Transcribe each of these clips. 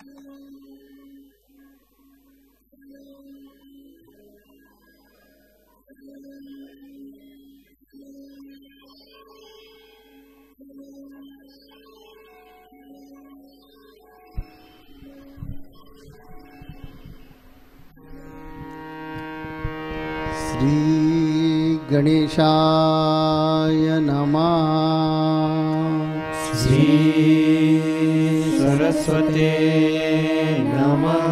श्री गणेशाय नमः। श्री सरस्वते नमः।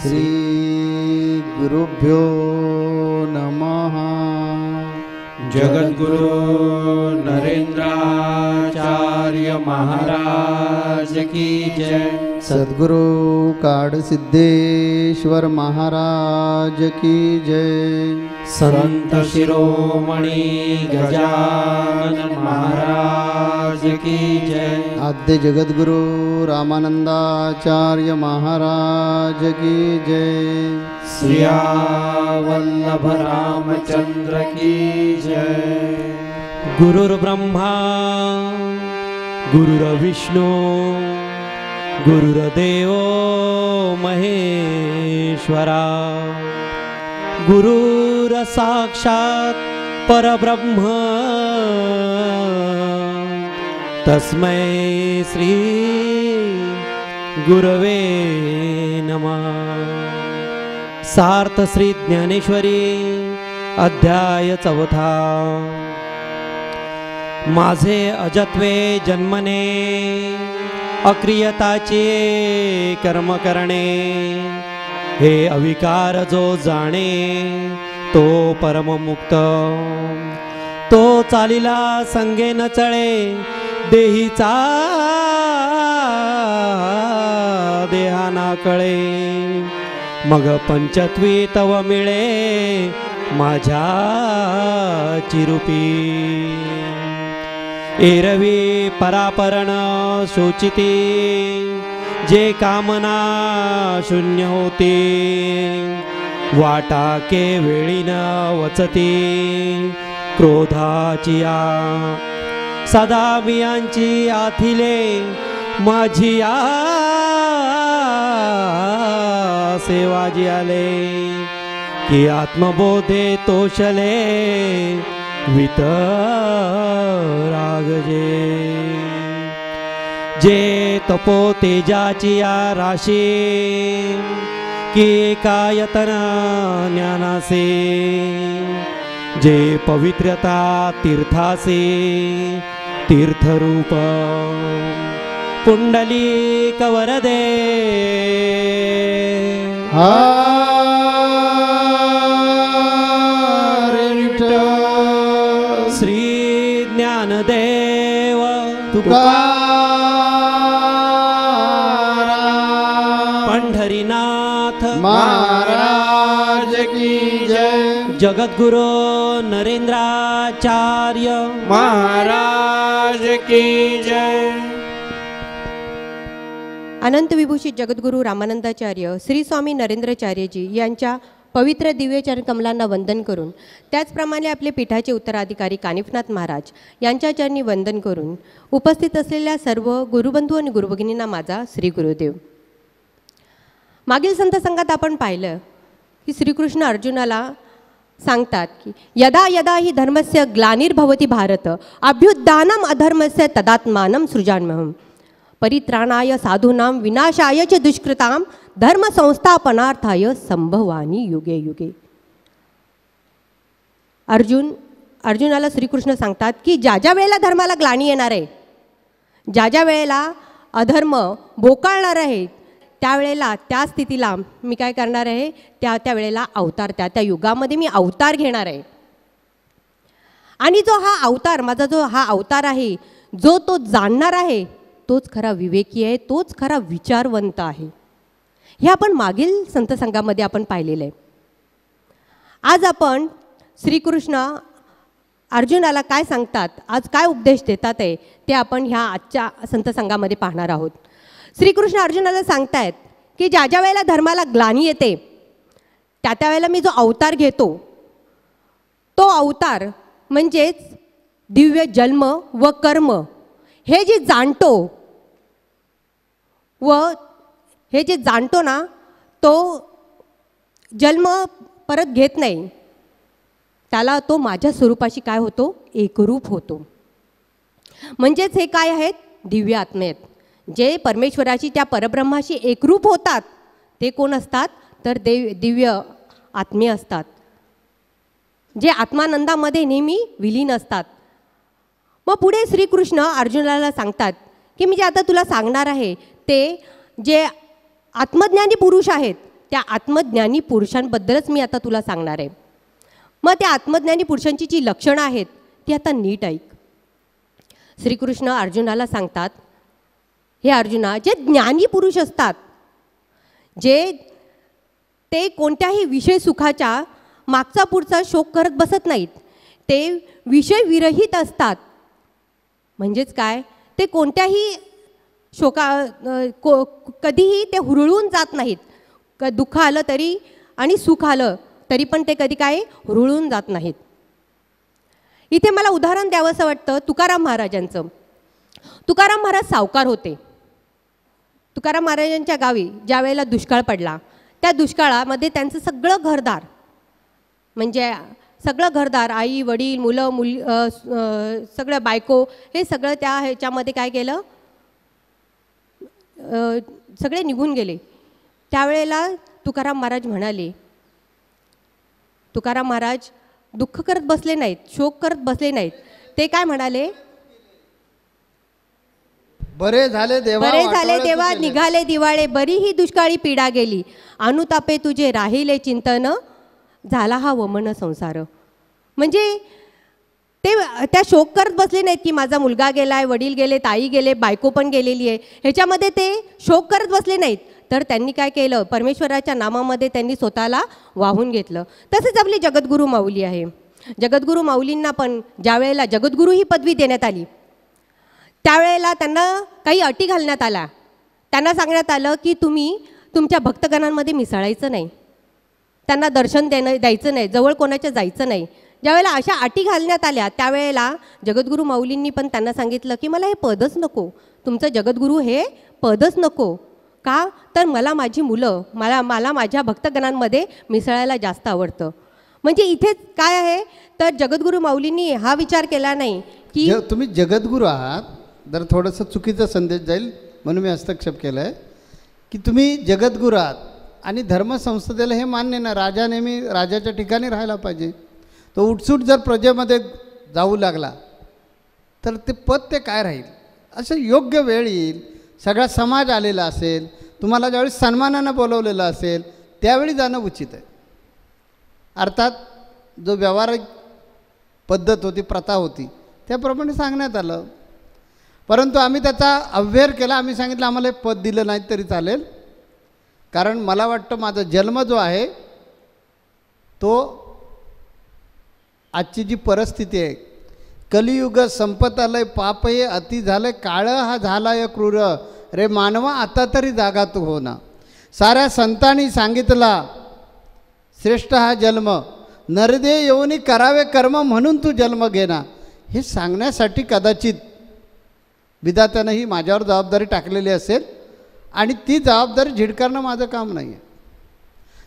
श्री गुरुभ्यो नमः। जगद्गुरु नरेंद्राचार्य महाराज की जय। सद्गुरु काडसिद्धेश्वर महाराज की जय। संत शिरोमणि गजानन महाराज की जय। आद्य जगद्गुरु रामानंदाचार्य महाराज की जय। श्रियावल्लभ रामचंद्र की जय। गुरुर्ब्रह्मा गुरुर्विष्णू गुरुर्देव महेश्वरा गुरुर्साक्षात् परब्रह्म तस्मै श्री गुरवे नमः। सार्थ श्री ज्ञानेश्वरी अध्याय 4। माझे अजत्वे जन्मने अक्रियताचे कर्म करणे हे अविकार जो जाणे तो परममुक्त। तो चालिला संगे न चळे देहीचा देहाना कळे। मग पंचत्वी तव मिळे माझ्या चिरूपी। एरवी परापरण शोचिते जे कामना शून्य होते। वाटा के वेळीन वचते क्रोधाची आ। सदा बियांची आथिले माझी आ सेवा जी आले की आत्मबोधे तोषले वितरागजे। जे तपो तेजाची या राशी की कायतन ज्ञानासे। जे पवित्रता तीर्थासे तीर्थरूप पुंडलिक वरदे। श्री ज्ञानदेव तुकाराम पंढरीनाथ महाराज की जय। जगद्गुरु नरेंद्राचार्य महाराज की जय। अनंत विभूषित जगद्गुरु रामानंदाचार्य श्री स्वामी नरेंद्राचार्यजी यांच्या पवित्र दिव्य चरण कमलांना वंदन करून, त्याचप्रमाणे आपले पीठाचे उत्तराधिकारी कानिफनाथ महाराज यांच्या चरणी वंदन करून उपस्थित असलेल्या सर्व गुरुबंधू आणि गुरुभगिनींना माझा श्री गुरुदेव। मागील संत संघात आपण पाहिलं की श्रीकृष्ण अर्जुनाला सांगतात की यदा यदा ही धर्मस्य ग्लानिर्भवति भारत अभ्युत्थानम अधर्मस्य तदात्मानं सृजाम्यहम् परित्राणाय साधूनां विनाशाय च दुष्कृतां धर्म संस्थापनार्थाय संभवानी युगे युगे। अर्जुनाला श्रीकृष्ण सांगतात की ज्या ज्या वेळेला धर्माला ग्लानी येणार आहे, ज्या ज्या वेळेला अधर्म बोकाळणार आहे, त्यावेळेला त्या स्थितीला मी काय करणार आहे, त्या वेळेला अवतार, त्या युगामध्ये मी अवतार घेणार आहे। आणि जो हा अवतार, माझा जो हा अवतार आहे, जो तो जाणणार आहे तोच खरा विवेकी आहे, तोच खरा विचारवंत आहे। हे आपण मागील संत संघामध्ये आपण पाहिलेलं आहे। आज आपण श्रीकृष्ण अर्जुनाला काय सांगतात, आज काय उपदेश देतात आहे ते आपण ह्या आजच्या संत संघामध्ये पाहणार आहोत। श्रीकृष्ण अर्जुनाला सांगतायत की ज्या ज्या वेळेला धर्माला ग्लानी येते त्या वेळेला मी जो अवतार घेतो, तो अवतार म्हणजेच दिव्य जन्म व कर्म हे जे जाणतो व हे जे जाणतो ना तो जन्म परत घेत नाही, त्याला तो माझ्या स्वरूपाशी काय होतो, एकरूप होतो. म्हणजेच हे काय आहेत, दिव्य आत्मे आहेत. जे परमेश्वराशी त्या परब्रह्माशी एकरूप होतात ते कोण असतात, तर दिव्य आत्मे असतात, जे आत्मानंदामध्ये नेहमी विलीन असतात. मग पुढे श्रीकृष्ण अर्जुनाला सांगतात की मी जे आता तुला सांगणार आहे ते जे आत्मज्ञानी पुरुष आहेत त्या आत्मज्ञानी पुरुषांबद्दलच मी आता तुला सांगणार आहे. मग त्या आत्मज्ञानी पुरुषांची जी लक्षणं आहेत ती आता नीट ऐक. श्रीकृष्ण अर्जुनाला सांगतात, हे अर्जुना, जे ज्ञानी पुरुष असतात, जे ते कोणत्याही विषय सुखाच्या मागचा पुढचा शोक करत बसत नाहीत, ते विषय विरहित असतात. म्हणजेच काय, ते कोणत्याही कधीही ते हुरळून जात नाहीत. दुःख आलं तरी आणि सुख आलं तरी पण ते कधी काय हुरळून जात नाहीत. इथे मला उदाहरण द्यावंसं वाटतं तुकाराम महाराजांचं. तुकाराम महाराज सावकार होते. तुकाराम महाराजांच्या गावी ज्या वेळेला दुष्काळ पडला, त्या दुष्काळामध्ये त्यांचं सगळं घरदार, म्हणजे सगळं घरदार, आई वडील मुलं सगळं बायको, हे सगळं त्या ह्याच्यामध्ये काय केलं, सगळे निघून गेले. त्यावेळेला तुकाराम महाराज म्हणाले, तुकाराम महाराज दुःख करत बसले नाहीत, शोक करत बसले नाहीत. ते काय म्हणाले, बरे झाले देवा निघाले दिवाळे, बरी ही दुष्काळी पीडा गेली, अनुतापे तुझे राहिले चिंतन, झाला हा वमन संसार. म्हणजे ते त्या शोक करत बसले नाहीत की माझा मुलगा गेलाय, वडील गेले, ताई गेले, बायको पण गेलेली आहे, ह्याच्यामध्ये ते शोक करत बसले नाहीत. तर त्यांनी काय केलं, परमेश्वराच्या नामामध्ये त्यांनी स्वतःला वाहून घेतलं. तसेच आपली जगद्गुरू माऊली आहे. जगद्गुरू माऊलींना पण ज्या वेळेला जगद्गुरू ही पदवी देण्यात आली त्यावेळेला त्यांना काही अटी घालण्यात आल्या. त्यांना सांगण्यात आलं की तुम्ही तुमच्या भक्तगणांमध्ये मिसळायचं नाही, त्यांना दर्शन द्यायचं नाही, जवळ कोणाच्या जायचं नाही. ज्यावेळेला अशा अटी घालण्यात आल्या त्यावेळेला जगद्गुरू माऊलींनी पण त्यांना सांगितलं की मला हे पदच नको, तुमचं जगद्गुरू हे पदच नको. का, तर मला माझी मुलं, मला माझ्या भक्तगणांमध्ये मिसळायला जास्त आवडतं. म्हणजे इथेच काय आहे, तर जगद्गुरू माऊलींनी हा विचार केला नाही की तुम्ही जगद्गुरू आहात. जर थोडंसं चुकीचा संदेश जाईल म्हणून मी हस्तक्षेप केला आहे की तुम्ही जगद्गुरू आहात आणि धर्मसंस्थेला हे मान्य नाही, राजा नेहमी राजाच्या ठिकाणी राहायला पाहिजे. तो उठसूट जर प्रजेमध्ये जाऊ लागला तर ते पद ते काय राहील. असं योग्य वेळ येईल, सगळा समाज आलेला असेल, तुम्हाला ज्यावेळी सन्मानानं बोलवलेलं असेल त्यावेळी जाणं उचित आहे. अर्थात जो व्यावहारिक पद्धत होती, प्रथा होती, त्याप्रमाणे सांगण्यात आलं. परंतु आम्ही त्याचा अव्हेर केला. आम्ही सांगितलं आम्हाला हे पद दिलं नाही तरी चालेल, कारण मला वाटतं माझा जन्म जो आहे तो आजची जी परिस्थिती आहे, कलियुग संपत आलंय, पाप हे अति झालंय, काळ हा झालाय क्रूर, रे मानवा आता तरी जागा तू हो ना. साऱ्या संतांनी सांगितला श्रेष्ठ हा जन्म, नरदे येऊनी करावे कर्म म्हणून तू जन्म घेना. हे सांगण्यासाठी कदाचित विधात्यानं ही माझ्यावर जबाबदारी टाकलेली असेल आणि ती जबाबदारी झिडकारणं माझं काम नाही आहे.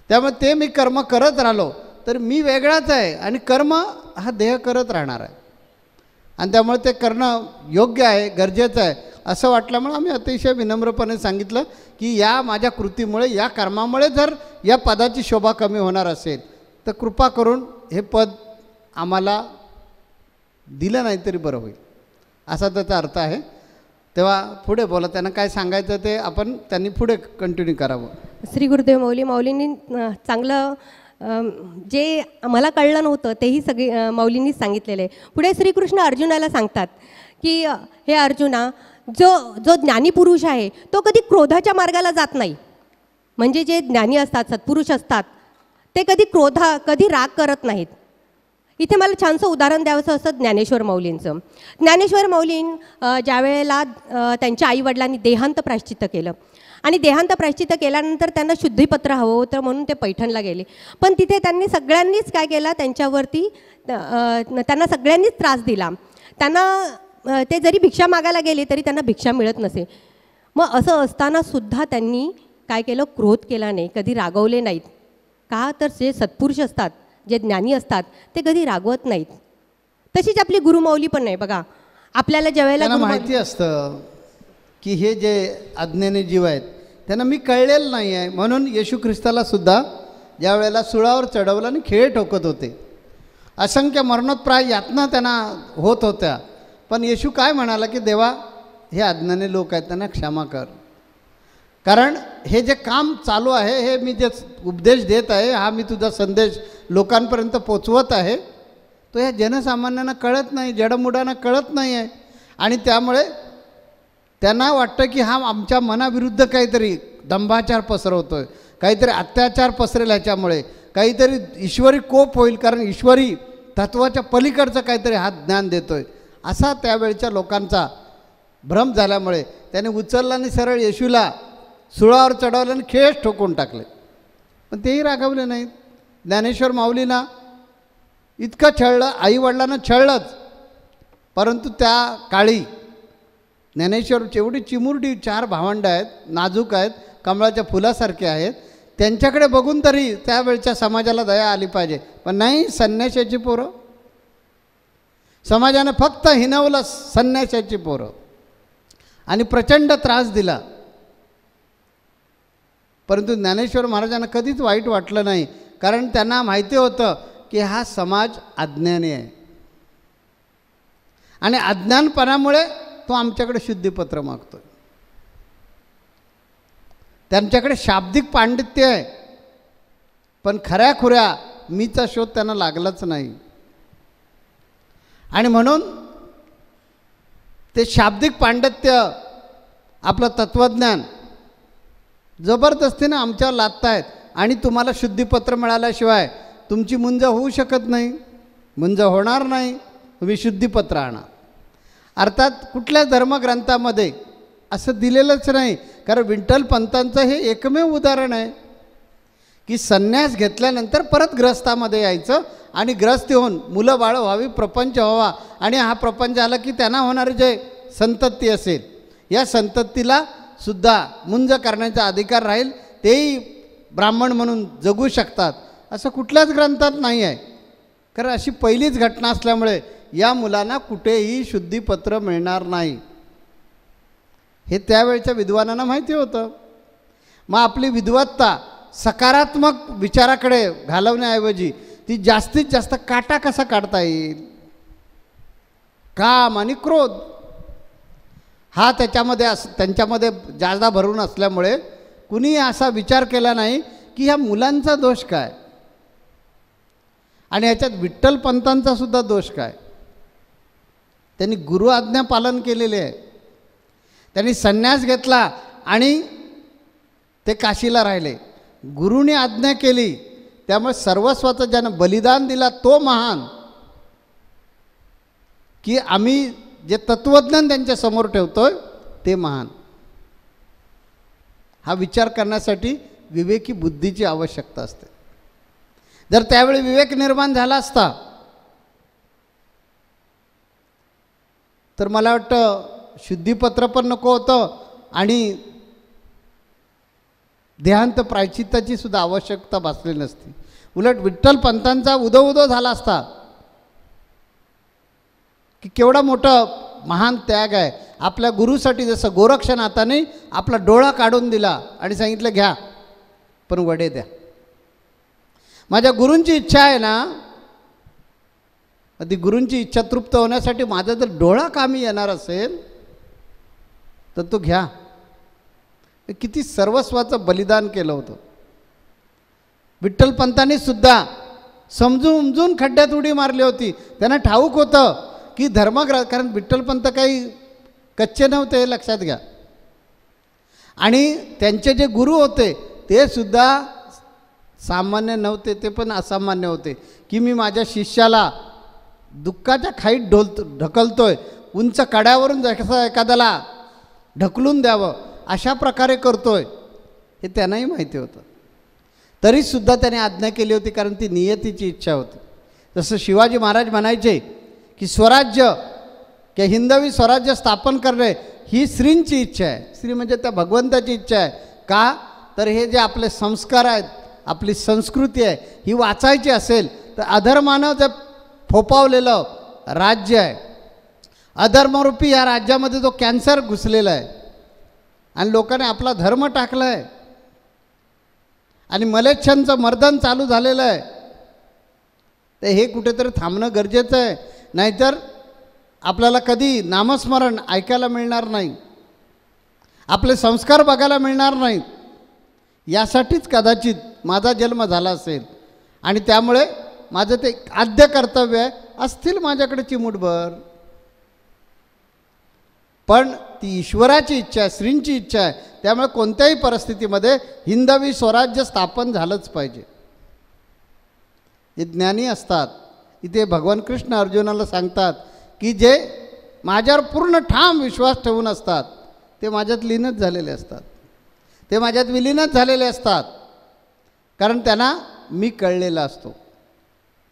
त्यामुळे ते मी कर्म करत राहिलो तर मी वेगळाच आहे आणि कर्म हा देह करत राहणार आहे. आणि त्यामुळे ते करणं योग्य आहे, गरजेचं आहे असं वाटल्यामुळे आम्ही अतिशय विनम्रपणे सांगितलं की या माझ्या कृतीमुळे, या कर्मामुळे जर या पदाची शोभा कमी होणार असेल तर कृपा करून हे पद आम्हाला दिलं नाही तरी बरं होईल, असा त्याचा अर्थ आहे. तेव्हा पुढे बोला, त्यांना काय सांगायचं ते आपण त्यांनी पुढे कंटिन्यू करावं. श्री गुरुदेव माऊलींनी चांगलं जे मला कळलं नव्हतं तेही सगळे माऊलींनीच सांगितलेलं आहे. पुढे श्रीकृष्ण अर्जुनाला सांगतात की हे अर्जुना, जो ज्ञानी पुरुष आहे तो कधी क्रोधाच्या मार्गाला जात नाही. म्हणजे जे ज्ञानी असतात, सत्पुरुष असतात, ते कधी राग करत नाहीत. इथे मला छानसं उदाहरण द्यावंसं असं ज्ञानेश्वर माऊलींचं. ज्ञानेश्वर माऊलीं ज्या वेळेला त्यांच्या आईवडिलांनी देहांत प्रायश्चित्त केलं आणि देहांत प्रायश्चित्त केल्यानंतर त्यांना शुद्धीपत्र हवं होतं म्हणून ते पैठणला गेले. पण तिथे त्यांनी सगळ्यांनीच काय केलं, त्यांच्यावरती त्यांना सगळ्यांनीच त्रास दिला. त्यांना ते जरी भिक्षा मागायला गेले तरी त्यांना भिक्षा मिळत नसे. मग असं असताना सुद्धा त्यांनी काय केलं, क्रोध केला नाही, कधी रागवले नाहीत. का तर जे सत्पुरुष असतात, जे ज्ञानी असतात, ते कधी रागवत नाहीत. तशीच आपली गुरुमाऊली पण नाही. बघा आपल्याला ज्यावेळेला त्यांना माहिती असतं की हे जे अज्ञानी जीव आहेत त्यांना मी कळलेलं नाही आहे, म्हणून येशू ख्रिस्ताला सुद्धा ज्या वेळेला सुळावर चढवलं आणि खेळ ठोकत होते, असंख्य मरणोत्प्राय यातना त्यांना होत होत्या, पण येशू काय म्हणाला की देवा हे अज्ञानी लोक आहेत त्यांना क्षमा कर, कारण हे जे काम चालू आहे, हे मी जे उपदेश देत आहे, हा मी तुझा संदेश लोकांपर्यंत पोचवत आहे, तो ह्या जनसामान्यांना कळत नाही, जडमुडांना कळत नाही आहे. आणि त्यामुळे त्यांना वाटतं की हा आमच्या मनाविरुद्ध काहीतरी दंभाचार पसरवतो आहे, काहीतरी अत्याचार पसरेल, ह्याच्यामुळे काहीतरी ईश्वरी कोप होईल, कारण ईश्वरी तत्वाच्या पलीकडचं काहीतरी हा ज्ञान देतो आहे, असा त्यावेळच्या लोकांचा भ्रम झाल्यामुळे त्याने उचलला आणि सरळ येशूला सुळावर चढवलं आणि खेळच ठोकून टाकले. पण तेही रागवले नाहीत. ज्ञानेश्वर माऊलींना इतकं छळलं, आईवडिलांना छळलंच, परंतु त्या काळी ज्ञानेश्वरची एवढी चिमुरडी 4 भावंडं आहेत, नाजूक आहेत, कमळाच्या फुलासारखे आहेत, त्यांच्याकडे बघून तरी त्यावेळच्या समाजाला दया आली पाहिजे. पण नाही, संन्याशाची पोरं, समाजाने फक्त हिनवलं संन्याशाची पोरं आणि प्रचंड त्रास दिला. परंतु ज्ञानेश्वर महाराजांना कधीच वाईट वाटलं नाही, कारण त्यांना माहिती होतं की हा समाज अज्ञानी आहे आणि अज्ञानपणामुळे तो आमच्याकडे शुद्धीपत्र मागतो. त्यांच्याकडे शाब्दिक पांडित्य आहे, पण खऱ्याखुऱ्या मीचा शोध त्यांना लागलाच नाही. आणि म्हणून ते शाब्दिक पांडित्य, आपलं तत्त्वज्ञान जबरदस्तीनं आमच्यावर लादतायत आणि तुम्हाला शुद्धीपत्र मिळाल्याशिवाय तुमची मुंज होऊ शकत नाही, मुंज होणार नाही, तुम्ही शुद्धीपत्र आणा. अर्थात कुठल्या धर्मग्रंथामध्ये असं दिलेलंच नाही, कारण विठ्ठल पंतांचं हे एकमेव उदाहरण आहे की संन्यास घेतल्यानंतर परत ग्रस्तामध्ये यायचं आणि ग्रस्त होऊन मुलं बाळं व्हावी, प्रपंच व्हावा, आणि हा प्रपंच आला की त्यांना होणारे जे संतती असेल, या संततीला सुद्धा मुंज करण्याचा अधिकार राहील, तेही ब्राह्मण म्हणून जगू शकतात, असं कुठल्याच ग्रंथात नाही आहे. कारण अशी पहिलीच घटना असल्यामुळे या मुलांना कुठेही शुद्धीपत्र मिळणार नाही, हे त्यावेळच्या विद्वानांना माहिती होतं. मग आपली विद्वत्ता सकारात्मक विचाराकडे घालवण्याऐवजी ती जास्तीत जास्त काटा कसा काढता येईल, काम आणि क्रोध हा त्यांच्यामध्ये जादा भरून असल्यामुळे कुणी असा विचार केला नाही की ह्या मुलांचा दोष काय आणि ह्याच्यात विठ्ठल पंतांचा सुद्धा दोष काय. त्यांनी गुरु आज्ञा पालन केलेले आहे, त्यांनी संन्यास घेतला आणि ते काशीला राहिले, गुरुने आज्ञा केली, त्यामुळे सर्वस्वाचं ज्यानं बलिदान दिला तो महान, की आम्ही जे तत्त्वज्ञान त्यांच्या समोर ठेवतोय ते महान. हा विचार करण्यासाठी विवेकी बुद्धीची आवश्यकता असते. जर त्यावेळी विवेक निर्माण झाला असता तर मला वाटतं शुद्धीपत्र पण नको होतं आणि देहांत प्रायश्चित्ताची सुद्धा आवश्यकता भासली नसती. उलट विठ्ठल पंतांचा उदो झाला असता की केवढा मोठा महान त्याग आहे. आपल्या गुरुसाठी जसं गोरक्षनाथाने आपला डोळा काढून दिला आणि सांगितलं घ्या पण वडे द्या. माझ्या गुरूंची इच्छा आहे ना, ती गुरूंची इच्छा तृप्त होण्यासाठी माझा जर डोळा कामी येणार असेल तर तो घ्या. किती सर्वस्वाचं बलिदान केलं होतं. विठ्ठल पंतांनी सुद्धा समजून उमजून खड्ड्यात उडी मारली होती. त्यांना ठाऊक होतं की कारण विठ्ठल पंत काही कच्चे नव्हते, हे लक्षात घ्या. आणि त्यांचे जे गुरु होते ते सुद्धा सामान्य नव्हते, ते पण असामान्य होते. की मी माझ्या शिष्याला दुःखाच्या खाईत ढकलतोय, उंच कड्यावरून जसं एखाद्याला ढकलून द्यावं अशा प्रकारे करतोय, हे त्यांनाही माहिती होतं. तरीसुद्धा त्याने आज्ञा केली होती, कारण ती नियतीची इच्छा होती. जसं शिवाजी महाराज म्हणायचे की स्वराज्य किंवा हिंदवी स्वराज्य स्थापन करणे ही श्रींची इच्छा आहे. श्री म्हणजे त्या भगवंताची इच्छा आहे. का तर हे जे आपले संस्कार आहेत, आपली संस्कृती आहे, ही वाचायची असेल तर अधर्मानं जे फोपावलेलं राज्य आहे, अधर्मरूपी या राज्यामध्ये जो कॅन्सर घुसलेला आहे आणि लोकांनी आपला धर्म टाकला आहे आणि मलेच्छांचं मर्दन चालू झालेलं आहे, तर हे कुठेतरी थांबणं गरजेचं आहे. नाहीतर आपल्याला कधी नामस्मरण ऐकायला मिळणार नाही, आपले संस्कार बघायला मिळणार नाहीत. यासाठीच कदाचित माझा जन्म झाला असेल आणि त्यामुळे माझं ते आद्य कर्तव्य आहे. असतील माझ्याकडे चिमूटभर, पण ती ईश्वराची इच्छा आहे, श्रींची इच्छा आहे. त्यामुळे कोणत्याही परिस्थितीमध्ये हिंदवी स्वराज्य स्थापन झालंच पाहिजे. हे ज्ञानी असतात. इथे भगवान कृष्ण अर्जुनाला सांगतात की जे माझ्यावर पूर्ण ठाम विश्वास ठेवून असतात ते माझ्यात लीनच झालेले असतात, ते माझ्यात विलीनच झालेले असतात, कारण त्यांना मी कळलेला असतो.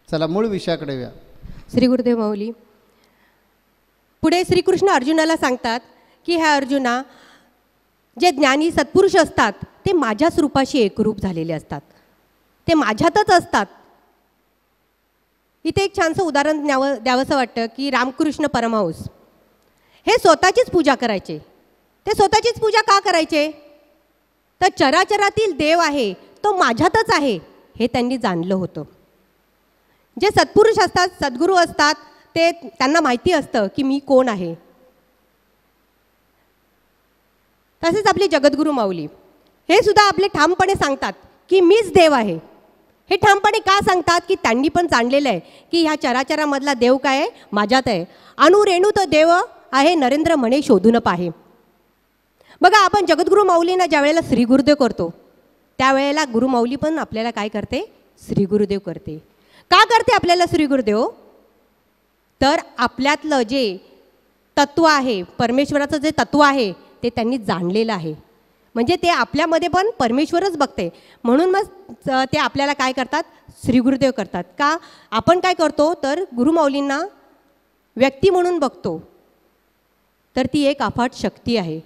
चला मूळ विषयाकडे या. श्री गुरुदेव माऊली. पुढे श्रीकृष्ण अर्जुनाला सांगतात की ह्या अर्जुना, जे ज्ञानी सत्पुरुष असतात ते माझ्या स्वरूपाशी एकरूप झालेले असतात, ते माझ्यातच असतात. इथे एक छानसं उदाहरण द्यावंसं वाटतं की रामकृष्ण परमहंस हे स्वतःचीच पूजा करायचे. ते स्वतःचीच पूजा का करायचे? तर चराचरातील देव आहे तो माझ्यातच आहे हे त्यांनी जाणलं होतं. जे सत्पुरुष असतात, सद्गुरू असतात, ते त्यांना माहिती असतं की मी कोण आहे. तसेच आपले जगद्गुरू माऊली हे सुद्धा आपले ठामपणे सांगतात की मीच देव आहे. हे ठामपणे का सांगतात? की त्यांनी पण जाणलेलं आहे की ह्या चराचरामधला देव काय आहे? माझ्यात आहे. अणु रेणू तो देव आहे, नरेंद्र म्हणे शोधून पाहे. बघा, आपण जगद्गुरू माऊलींना ज्या वेळेला श्री गुरुदेव करतो त्यावेळेला गुरुमाऊली पण आपल्याला काय करते? श्री गुरुदेव करते. का करते आपल्याला श्री गुरुदेव? तर आपल्यातलं जे तत्व आहे, परमेश्वराचं जे तत्व आहे ते त्यांनी जाणलेलं आहे. म्हणजे ते आपल्यामध्ये पण परमेश्वरच बघते. म्हणून मग ते आपल्याला काय करतात? श्री गुरुदेव करतात. का? आपण काय करतो? तर गुरुमाऊलींना व्यक्ती म्हणून बघतो. तर ती एक अफाट शक्ती आहे.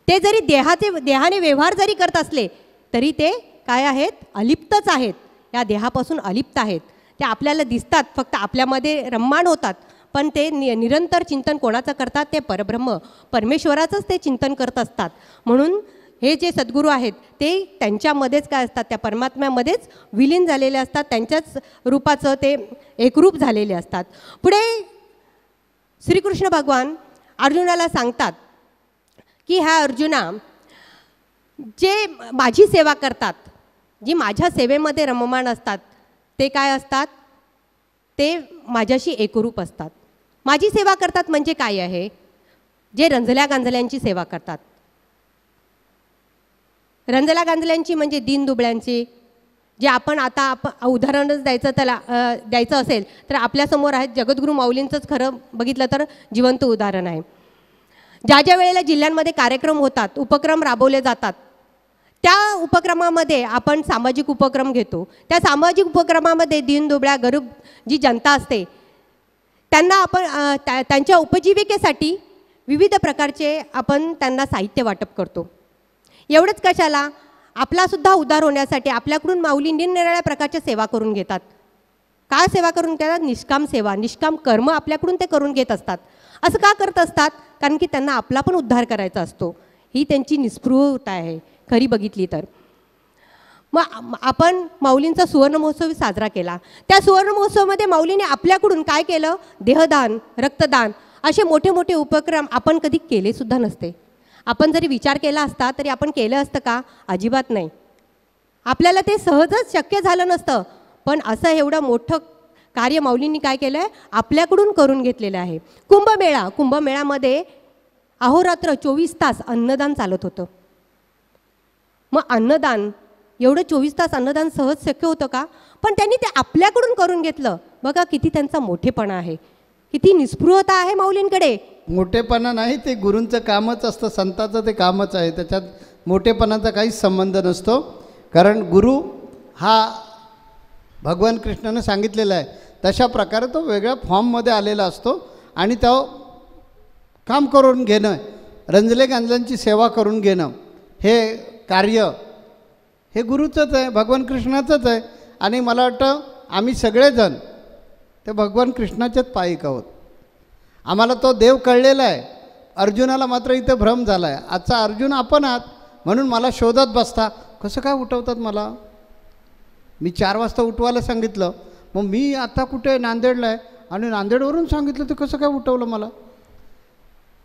ते जरी देहाने व्यवहार जरी करत असले तरी ते काय आहेत? अलिप्तच आहेत. या देहापासून अलिप्त आहेत. ते आपल्याला दिसतात, फक्त आपल्यामध्ये रममाण होतात, पण ते निरंतर चिंतन कोणाचं करतात? ते परब्रह्म परमेश्वराचंच ते चिंतन करत असतात. म्हणून हे जे सद्गुरू आहेत ते त्यांच्यामध्येच काय असतात? त्या परमात्म्यामध्येच विलीन झालेले असतात. त्यांच्याच रूपाचं ते एकरूप झालेले असतात. पुढे श्रीकृष्ण भगवान अर्जुनाला सांगतात की ह्या अर्जुना, जे माझी सेवा करतात, जी माझ्या सेवेमध्ये रममाण असतात, ते काय असतात? ते माझ्याशी एकरूप असतात. माझी सेवा करतात म्हणजे काय आहे? जे रंजल्या गांजल्यांची सेवा करतात. रंजल्या गांजल्यांची म्हणजे दीनदुबळ्यांची. जे आपण आता उदाहरणच द्यायचं असेल तर आपल्यासमोर आहेत जगद्गुरू माऊलींचंच खरं बघितलं तर जिवंत उदाहरण आहे. ज्या ज्या वेळेला जिल्ह्यांमध्ये कार्यक्रम होतात, उपक्रम राबवले जातात, त्या उपक्रमामध्ये आपण सामाजिक उपक्रम घेतो. त्या सामाजिक उपक्रमामध्ये दीनदुबळ्या गरीब जी जनता असते त्यांना आपण त्यांच्या उपजीविकेसाठी विविध प्रकारचे आपण त्यांना साहित्य वाटप करतो. एवढंच कशाला? आपलासुद्धा उद्धार होण्यासाठी आपल्याकडून माऊली निरनिराळ्या प्रकारच्या सेवा करून घेतात. काय सेवा करून घेतात? निष्काम सेवा, निष्काम कर्म आपल्याकडून ते करून घेत असतात. असं का करत असतात? कारण की त्यांना आपला पण उद्धार करायचा असतो. ही त्यांची निस्पृहता आहे खरी बघितली तर. मग आपण माऊलींचा सुवर्ण महोत्सव साजरा केला. त्या सुवर्ण महोत्सवामध्ये माऊलीने आपल्याकडून काय केलं? देहदान, रक्तदान असे मोठे मोठे उपक्रम आपण कधी केलेसुद्धा नसते. आपण जरी विचार केला असता तरी आपण केलं असतं का? अजिबात नाही. आपल्याला ते सहजच शक्य झालं नसतं. पण असं एवढं मोठं कार्य माऊलींनी काय केलं आहे? आपल्याकडून करून घेतलेलं आहे. कुंभमेळ्यामध्ये अहोरात्र 24 तास अन्नदान चालत होतं. मग अन्नदान, एवढं 24 तास अन्नदान सहज शक्य होतं का? पण त्यांनी ते आपल्याकडून करून घेतलं. बघा किती त्यांचा मोठेपणा आहे, किती निस्पृहता आहे माऊलींकडे. मोठेपणा नाही, ते गुरूंचं कामच असतं, संताचं ते कामच आहे. त्याच्यात मोठेपणाचा काहीच संबंध नसतो. कारण गुरु हा भगवान कृष्णानं सांगितलेला आहे तशा प्रकारे तो वेगळ्या फॉर्ममध्ये आलेला असतो आणि तो काम करून घेणं, रंजले गांजल्यांची सेवा करून घेणं हे कार्य हे गुरुचंच आहे, भगवान कृष्णाचंच आहे. आणि मला वाटतं आम्ही सगळेजण ते भगवान कृष्णाच्याच पायिक आहोत. आम्हाला तो देव कळलेला आहे. अर्जुनाला मात्र इथं भ्रम झाला आहे. आजचा अर्जुन आपण आहात म्हणून मला शोधत बसता. कसं काय उठवतात मला? मी 4 वाजता उठवायला सांगितलं, मग मी आता कुठे नांदेडला आहे आणि नांदेडवरून सांगितलं तर कसं काय उठवलं मला?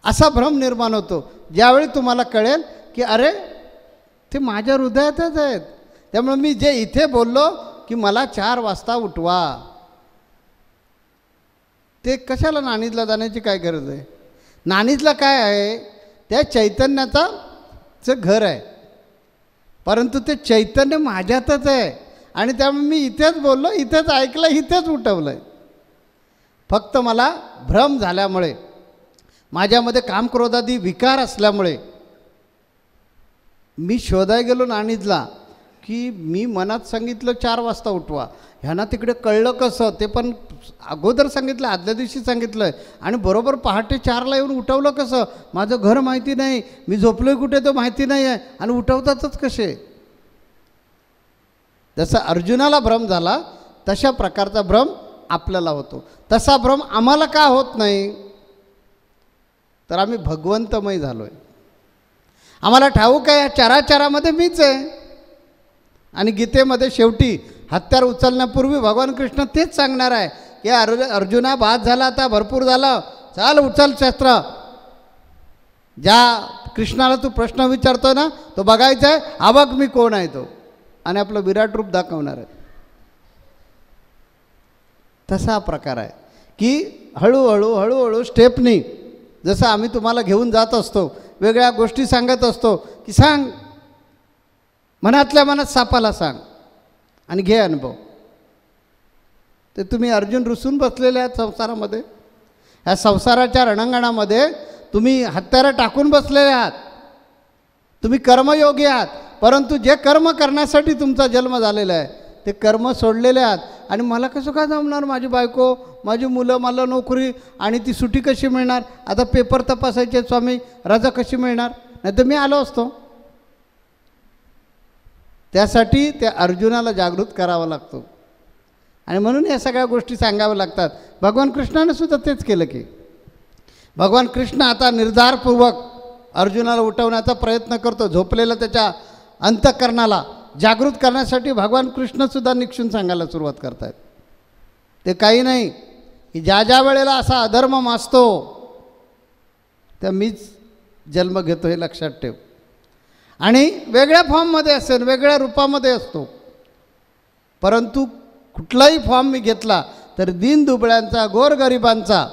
असा भ्रम निर्माण होतो. ज्यावेळी तुम्हाला कळेल की अरे ते माझ्या हृदयातच आहेत. त्यामुळे मी जे इथे बोललो की मला 4 वाजता उठवा, ते कशाला नाणीजला जाण्याची काय गरज आहे? नाणीजला काय आहे? त्या चैतन्याचं घर आहे, परंतु ते चैतन्य माझ्यातच आहे. आणि त्यामुळे मी इथेच बोललो, इथेच ऐकलं, इथेच उठवलं आहे. फक्त मला भ्रम झाल्यामुळे, माझ्यामध्ये कामक्रोधादी विकार असल्यामुळे मी शोधायला गेलो नाणीजला की मी मनात सांगितलं 4 वाजता उठवा. ह्यांना तिकडे कळलं कसं? ते पण अगोदर सांगितलं, आदल्या दिवशी सांगितलं आहे आणि बरोबर पहाटे 4ला येऊन उठवलं कसं? माझं घर माहिती नाही, मी झोपलो आहे कुठे तो माहिती नाही आहे आणि उठवतातच कसे? जसा अर्जुनाला भ्रम झाला तशा प्रकारचा भ्रम आपल्याला होतो. तसा भ्रम आम्हाला का होत नाही? तर आम्ही भगवंतमय झालो आहे. आम्हाला ठाऊक आहे या चराचरामध्ये मीच आहे. आणि गीतेमध्ये शेवटी हत्यार उचलण्यापूर्वी भगवान कृष्ण तेच सांगणार आहे की अर्जुना बाद झाला, आता भरपूर झालं, चाल उचल शस्त्र. ज्या कृष्णाला तू प्रश्न विचारतोय ना तो बघायचा आहे, हा बघ मी कोण आहे तो, आणि आपलं विराट रूप दाखवणार आहे. तसा प्रकार आहे की हळूहळू हळूहळू स्टेपनी, जसं आम्ही तुम्हाला घेऊन जात असतो, वेगळ्या गोष्टी सांगत असतो की सांग, मनातल्या मनात सापाला सांग आणि घे अनुभव. ते तुम्ही अर्जुन रुसून बसलेले आहात संसारामध्ये. ह्या संसाराच्या रणांगणामध्ये तुम्ही हत्यारं टाकून बसलेले आहात. तुम्ही कर्मयोगी आहात, परंतु जे कर्म करण्यासाठी तुमचा जन्म झालेला आहे ते कर्म सोडलेले आहात. आणि मला कसं काय जमणार? माझी बायको, माझी मुलं, मला नोकरी, आणि ती सुट्टी कशी मिळणार? आता पेपर तपासायचे स्वामी, रजा कशी मिळणार? नाही तर मी आलो असतो. त्यासाठी त्या अर्जुनाला जागृत करावा लागतो आणि म्हणून या सगळ्या गोष्टी सांगाव्या लागतात. भगवान कृष्णाने सुद्धा तेच केलं की भगवान कृष्ण आता निर्धारपूर्वक अर्जुनाला उठवण्याचा प्रयत्न करतो. झोपलेला त्याच्या अंतःकरणाला जागृत करण्यासाठी भगवान कृष्णसुद्धा निक्षून सांगायला सुरुवात करतात. ते काही नाही की ज्या ज्या वेळेला असा अधर्म माजतो त्या मीच जन्म घेतो, हे लक्षात ठेव. आणि वेगळ्या फॉर्ममध्ये असेल, वेगळ्या रूपामध्ये असतो, परंतु कुठलाही फॉर्म मी घेतला तर दीनदुबळ्यांचा, गोरगरिबांचा,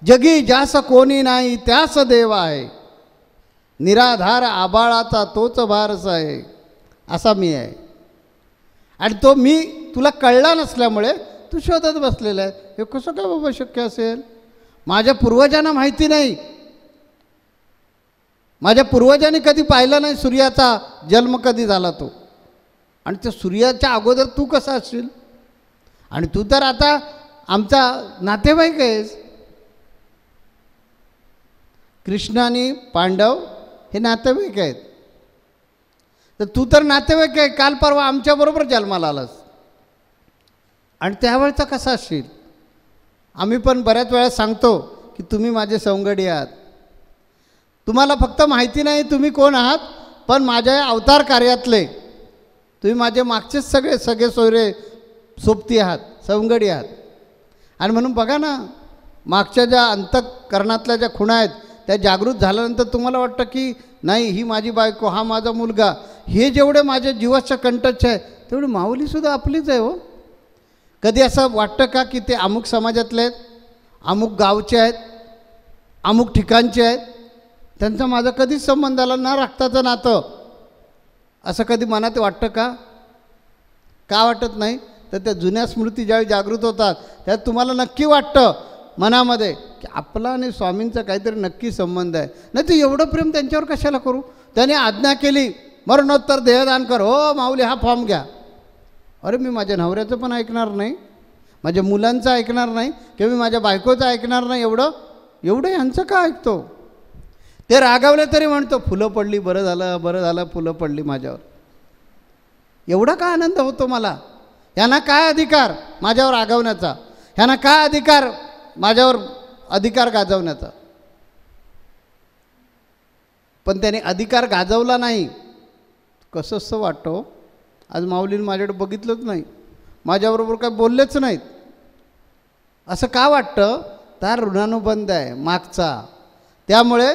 जगी ज्यास कोणी नाही त्यास देव आहे, निराधार आबाळाचा तोच भारस आहे, असा मी आहे. आणि तो मी तुला कळला नसल्यामुळे तू शोधत बसलेला आहे. हे कसं काय बाबा शक्य असेल? माझ्या पूर्वजांना माहिती नाही, माझ्या पूर्वजांनी कधी पाहिला नाही सूर्याचा जन्म कधी झाला तो, आणि त्या सूर्याच्या अगोदर तू कसा असशील? आणि तू तर आता आमचा नातेवाईक आहेस. कृष्ण आणि पांडव हे नातेवाईक आहेत, तर तू तर नातेवाईक आहे. काल परवा आमच्याबरोबर जन्माला आलास आणि त्यावेळचा कसा असशील? आम्ही पण बऱ्याच वेळा सांगतो की तुम्ही माझे सवंगडी आहात. तुम्हाला फक्त माहिती नाही तुम्ही कोण आहात, पण माझ्या अवतार कार्यातले तुम्ही माझे मागचेच सगळे सोयरे सोबती आहात, सवंगडी आहात. आणि म्हणून बघा ना, मागच्या ज्या अंतःकरणातल्या ज्या खुणा आहेत त्या जागृत झाल्यानंतर तुम्हाला वाटतं की नाही, ही माझी बायको, हा माझा मुलगा, हे जेवढे माझ्या जीवाच्या कंटच आहे तेवढी माऊलीसुद्धा आपलीच आहे. हो, कधी असं वाटतं का की ते अमुक समाजातले आहेत, अमुक गावचे आहेत, अमुक ठिकाणचे आहेत, त्यांचा माझा कधीच संबंध आला ना, रक्ताचं नातं, असं कधी मनात वाटतं का? का वाटत नाही? तर त्या जुन्या स्मृती ज्यावेळी जागृत होतात त्यात तुम्हाला नक्की वाटतं मनामध्ये की आपला आणि स्वामींचा काहीतरी नक्की संबंध आहे. नाही तर एवढं प्रेम त्यांच्यावर कशाला करू? त्याने आज्ञा केली मरणोत्तर देहदान कर, हो माऊली हा फॉर्म घ्या. अरे मी माझ्या नवऱ्याचं पण ऐकणार नाही, माझ्या मुलांचं ऐकणार नाही, किंवा मी माझ्या बायकोचं ऐकणार नाही. एवढं यांचं का ऐकतो? ते रागावले तरी म्हणतो फुलं पडली, बरं झालं, बरं झालं, फुलं पडली माझ्यावर. एवढा का आनंद होतो मला? ह्यांना काय अधिकार माझ्यावर आगवण्याचा? ह्यांना काय अधिकार माझ्यावर अधिकार गाजवण्याचा? पण त्याने अधिकार गाजवला नाही. कसंसं वाटतो. आज माऊलीने माझ्याकडे बघितलंच नाही, माझ्याबरोबर काय बोललेच नाहीत. असं का वाटतं? तर ऋणानुबंध आहे मागचा. त्यामुळे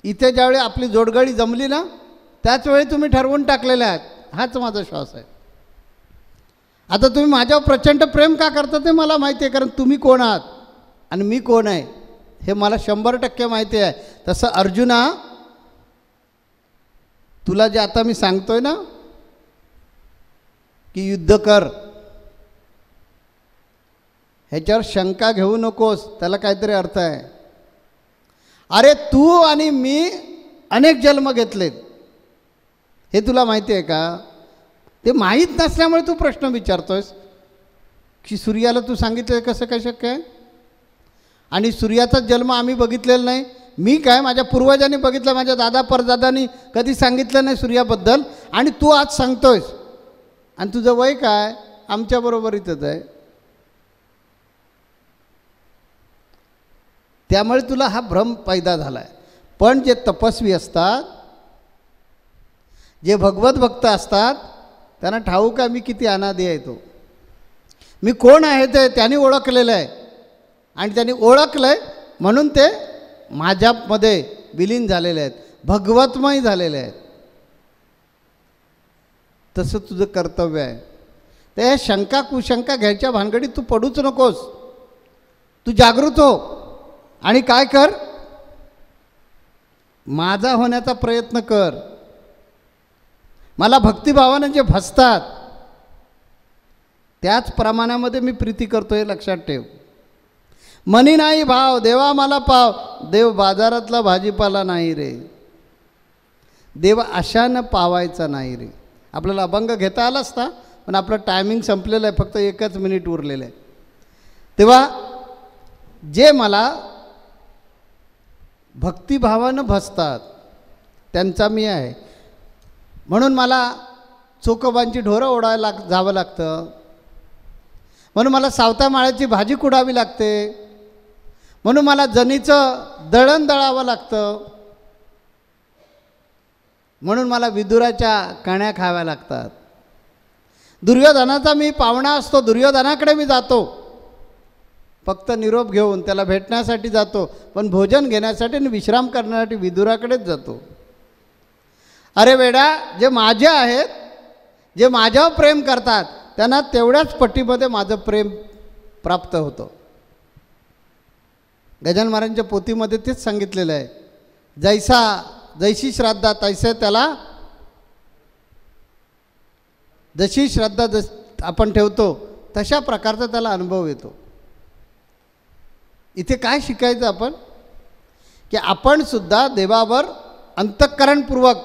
इथे ज्यावेळी आपली जोडगळी जमली ना, त्याचवेळी तुम्ही ठरवून टाकलेले आहात, हाच माझा श्वास आहे. आता तुम्ही माझ्यावर प्रचंड प्रेम का करता ते मला माहिती आहे, कारण तुम्ही कोण आहात आणि मी कोण आहे हे मला 100% माहिती आहे. तसं अर्जुना, तुला जे आता मी सांगतोय ना की युद्ध कर, ह्याच्यावर शंका घेऊ नकोस, त्याला काहीतरी अर्थ आहे. अरे तू आणि मी अनेक जन्म घेतलेत, हे तुला माहिती आहे का? ते माहीत नसल्यामुळे तू प्रश्न विचारतोयस की सूर्याला तू सांगितलं कसं काय शक्य आहे? आणि सूर्याचा जन्म आम्ही बघितलेला नाही. मी काय, माझ्या पूर्वजांनी बघितलं, माझ्या दादा परदादांनी कधी सांगितलं नाही सूर्याबद्दल, आणि तू आज सांगतोयस. आणि तुझं वय काय? आमच्याबरोबर इथंच आहे. त्यामुळे तुला हा भ्रम पैदा झाला आहे. पण जे तपस्वी असतात, जे भगवत भक्त असतात, त्यांना ठाऊक आहे मी किती अनादी आहे, तो मी कोण आहे ते त्यांनी ओळखलेलं आहे. आणि त्यांनी ओळखलं आहे म्हणून ते माझ्यामध्ये विलीन झालेले आहेत, भगवतमय झालेले आहेत. तसं तुझं कर्तव्य आहे. ते शंका कुशंका घ्यायच्या भानगडीत तू पडूच नकोस. तू जागृत हो आणि काय कर, माझा होण्याचा प्रयत्न कर. मला भक्तिभावाने जे भसतात त्याच प्रमाणामध्ये मी प्रीती करतो, हे लक्षात ठेव. मनी नाही भाव, देवा मला पाव, देव बाजारातला भाजीपाला नाही रे. देव अशानं पावायचा नाही रे. आपल्याला अभंग घेता आला असता, पण आपलं टायमिंग संपलेलं आहे, फक्त 1 मिनिट उरलेलं आहे. तेव्हा जे मला भक्तिभावानं भसतात त्यांचा मी आहे. म्हणून मला चोकोबांची ढोरं ओढायला जावं लागतं, म्हणून मला सावता माळ्याची भाजी कुडावी लागते, म्हणून मला जनीचं दळण दळावं लागतं, म्हणून मला विदुराच्या कण्या खाव्या लागतात. दुर्योधनाचा मी पाहुणा असतो, दुर्योधनाकडे मी जातो फक्त निरोप घेऊन, त्याला भेटण्यासाठी जातो, पण भोजन घेण्यासाठी आणि विश्राम करण्यासाठी विदुराकडेच जातो. अरे वेडा, जे माझे आहेत, जे माझ्यावर प्रेम करतात, त्यांना तेवढ्याच पट्टीमध्ये माझं प्रेम प्राप्त होतं. गजानन महाराजांच्या पोथीमध्ये तेच सांगितलेलं आहे. जैसी श्रद्धा तैसे त्याला, जशी श्रद्धा आपण ठेवतो तशा प्रकारचा त्याला अनुभव येतो. इथे काय शिकायचं आपण, की आपण सुद्धा देवावर अंतःकरणपूर्वक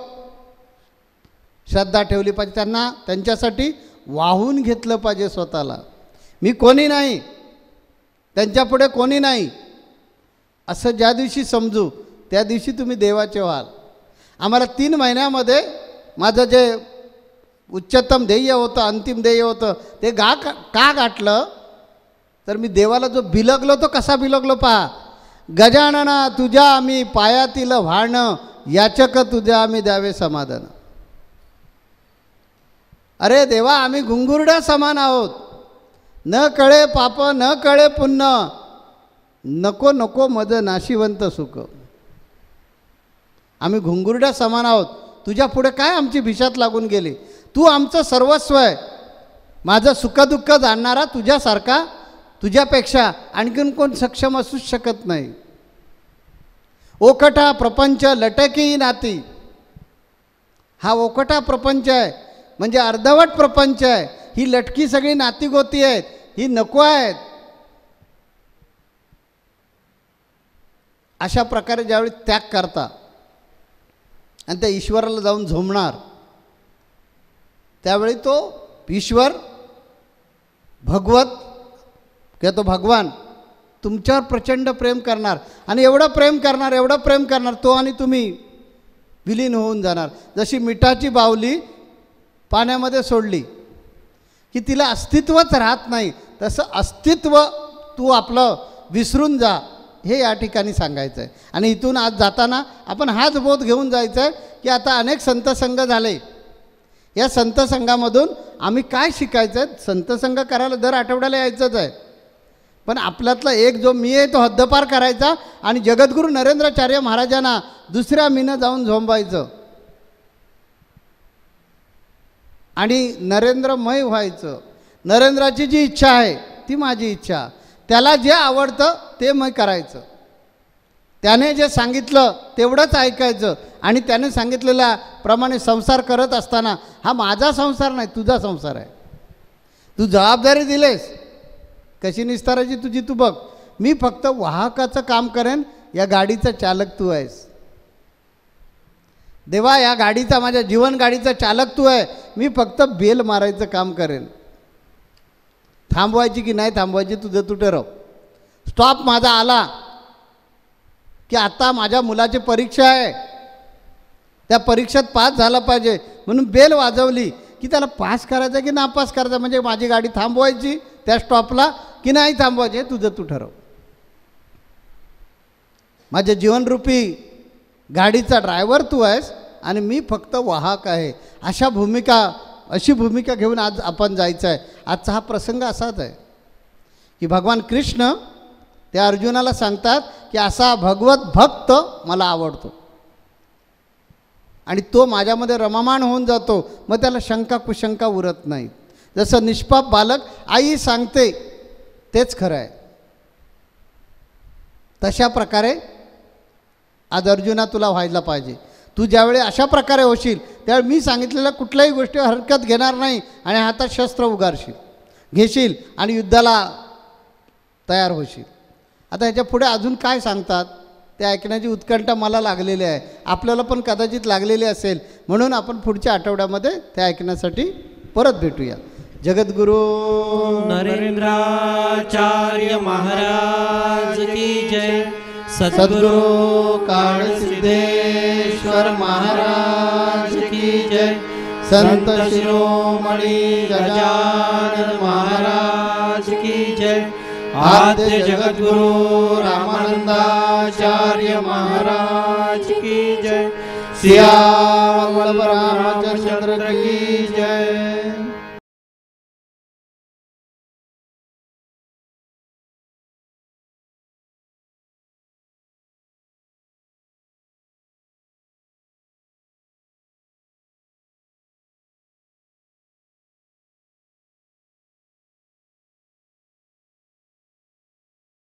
श्रद्धा ठेवली पाहिजे. त्यांच्यासाठी वाहून घेतलं पाहिजे स्वतःला. मी कोणी नाही, त्यांच्यापुढे कोणी नाही असं ज्या दिवशी समजू, त्या दिवशी तुम्ही देवाचे व्हाल. आम्हाला 3 महिन्यामध्ये माझं जे उच्चतम ध्येय होतं, अंतिम ध्येय होतं, ते का गाठलं, तर मी देवाला जो बिलगलो तो कसा बिलगलो पहा. गजानना तुझ्या आम्ही पायातील व्हाणं, याचक तुझ्या आम्ही द्यावे समाधान. अरे देवा, आम्ही घुंगुरड्या समान आहोत, न कळे पाप न कळे पुण्य, नको नको मद नाशिवंत सुख. आम्ही घुंगुरड्या समान आहोत, तुझ्या पुढे काय आमची भिशात लागून गेली. तू आमचं सर्वस्व आहे. माझं सुखदुःख जाणणारा तुझ्यासारखा, तुझ्यापेक्षा आणखीन कोण सक्षम असूच शकत नाही. ओकटा प्रपंच लटकी नाती, हा ओकटा प्रपंच आहे, म्हणजे अर्धवट प्रपंच आहे. ही लटकी सगळी नाती गोती आहेत, ही नको आहेत. अशा प्रकारे ज्यावेळी त्याग करता आणि त्या ईश्वराला जाऊन झोमणार, त्यावेळी तो ईश्वर, भगवत किंवा तो भगवान तुमच्यावर प्रचंड प्रेम करणार. आणि एवढं प्रेम करणार, तो आणि तुम्ही विलीन होऊन जाणार. जशी मिठाची बावली पाण्यामध्ये सोडली की तिला अस्तित्वच राहत नाही. तसं अस्तित्व तू आपलं विसरून जा, हे या ठिकाणी सांगायचं आहे. आणि इथून आज जाताना आपण हाच बोध घेऊन जायचं आहे की आता अनेक संतसंघ झाले, या संतसंघामधून आम्ही काय शिकायचं आहे. संतसंघ करायला दर आठवड्याला यायचंच आहे, पण आपल्यातला एक जो मी आहे तो हद्दपार करायचा आणि जगद्गुरू नरेंद्राचार्य महाराजांना दुसऱ्या मीनं जाऊन झोंबायचं आणि नरेंद्रमय व्हायचं. नरेंद्राची जी इच्छा आहे ती माझी इच्छा, त्याला जे आवडतं ते मग करायचं. त्याने जे सांगितलं तेवढंच ऐकायचं आणि त्याने सांगितलेल्याप्रमाणे संसार करत असताना हा माझा संसार नाही, तुझा संसार आहे. तू जबाबदारी दिलेस, कशी निस्तारायची तुझी तू बघ. मी फक्त वाहकाचं काम करेन, या गाडीचा चालक तू आहेस. देवा, या गाडीचा, माझ्या जीवन गाडीचा चालक तू आहे, मी फक्त बेल मारायचं काम करेन. थांबवायची की नाही थांबवायची तुझं तू ठरव. स्टॉप माझा आला की आता माझ्या मुलाची परीक्षा आहे, त्या परीक्षेत पास झाला पाहिजे म्हणून बेल वाजवली की त्याला पास करायचं की नापास करायचं, म्हणजे माझी गाडी थांबवायची त्या स्टॉपला की नाही थांबवायची, हे तुझं तू ठरव. माझ्या जीवनरूपी गाडीचा ड्रायव्हर तू आहेस आणि मी फक्त वाहक आहे. अशी भूमिका घेऊन आज आपण जायचं आहे. आजचा हा प्रसंग असाच आहे की भगवान कृष्ण त्या अर्जुनाला सांगतात की असा भगवत भक्त मला आवडतो आणि तो माझ्यामध्ये रममाण होऊन जातो, मग त्याला शंका कुशंका उरत नाही. जसं निष्पाप बालक आई सांगते तेच खरं आहे, तशा प्रकारे आज अर्जुना तुला व्हायला पाहिजे. तू ज्यावेळी अशा प्रकारे होशील त्यावेळी मी सांगितलेल्या कुठल्याही गोष्टीवर हरकत घेणार नाही आणि हातात शस्त्र घेशील आणि युद्धाला तयार होशील. आता ह्याच्या पुढे अजून काय सांगतात ते ऐकण्याची उत्कंठा मला लागलेली आहे, आपल्याला पण कदाचित लागलेली असेल. म्हणून आपण पुढच्या आठवड्यामध्ये ते ऐकण्यासाठी परत भेटूया. जगद्गुरु नरेंद्राचार्य महाराज की जय. सद्गुरु काळसिद्धेश्वर महाराज की जय. संत शिरोमणी गजानन महाराज की जय. आद्य जगद्गुरु रामानंदाचार्य महाराज की जय. सियावर रामचंद्र की जय.